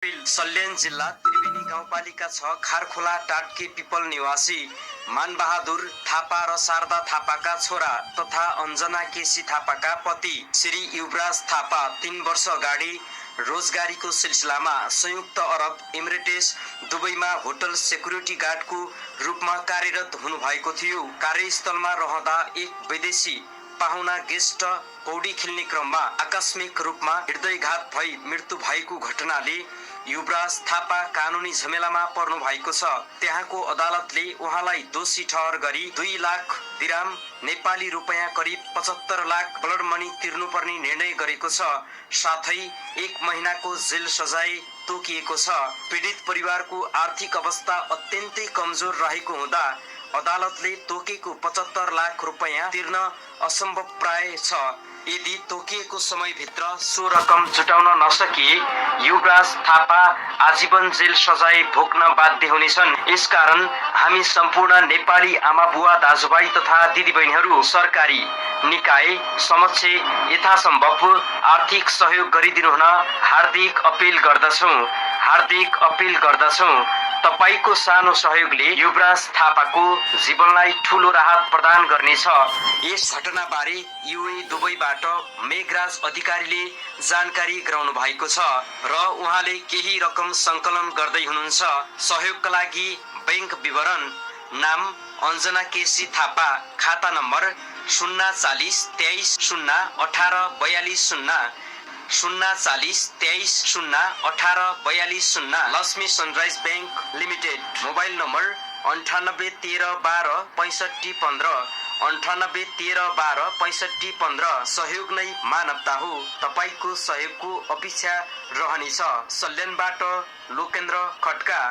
सल्यान जिल्ला त्रिवेणी गाउँपालिका 6 खारखोला टाटके पिपल निवासी मानबहादुर थापा र शारदा थापाका छोरा तथा अञ्जना केसी थापाका पति श्री युवराज थापा 3 वर्ष अगाडि रोजगारीको सिलसिलामा संयुक्त अरब इमिरेट्स दुबईमा होटल सेक्युरिटी गार्डको रूपमा कार्यरत हुनुभएको थियो। कार्यस्थलमा रहँदा एक विदेशी पाहुना गेस्ट पौडी खेल्ने क्रममा आकस्मिक रूपमा हृदयघात भई मृत्यु भएको घटनाले युवराज थापा कानुनी झमेलामा पर्नु भएको छ। त्यहाँको अदालतले उहाँलाई दोषी ठहर गरी 2 लाख दिराम नेपाली रुपैयाँ करिब 75 लाख ब्लड मनी तिर्नुपर्ने निर्णय गरेको छ। साथै 1 महिनाको जेल सजाय तोकिएको छ। पीडित परिवारको आर्थिक अवस्था अत्यन्तै कमजोर रहेको हुँदा अदालतले तोकेको 75 लाख रुपैयाँ तिर्न असम्भव प्राय छ। यदि तोकिएको समयभित्र सो रकम जुटाउन नसकिए युवराज थापा आजीवन जेल सजाय भोग्न बाध्य हुनेछन्। यसकारण हामी सम्पूर्ण नेपाली आमा बुवा दाजुभाइ तथा दिदीबहिनीहरू सरकारी निकाय समक्ष यथासम्भव आर्थिक सहयोग गरिदिनु हुन हार्दिक अपिल गर्दछौं। तपाईको सानो सहयोगले युवराज थापाको जीवनलाई ठूलो राहत प्रदान गर्नेछ। यस घटनाबारे युए दुबईबाट मेघराज अधिकारीले जानकारी गराउनु भएको छ र उहाँले केही रकम संकलन गर्दै हुनुहुन्छ। सहयोगका लागि बैंक विवरण: नाम अञ्जना केसी थापा, खाता number 040 23 0 18 42 0 040 23 0 18 42 0। Lakshmi sunrise bank limited. Mobile number 98 13 12 65 15 98 13 12 65 15। सहयोग नै मानवता हो। तपाईको सहयोगको अपेक्षा रहनेछ। सल्यानबाट लोकेन्द्र खड्का।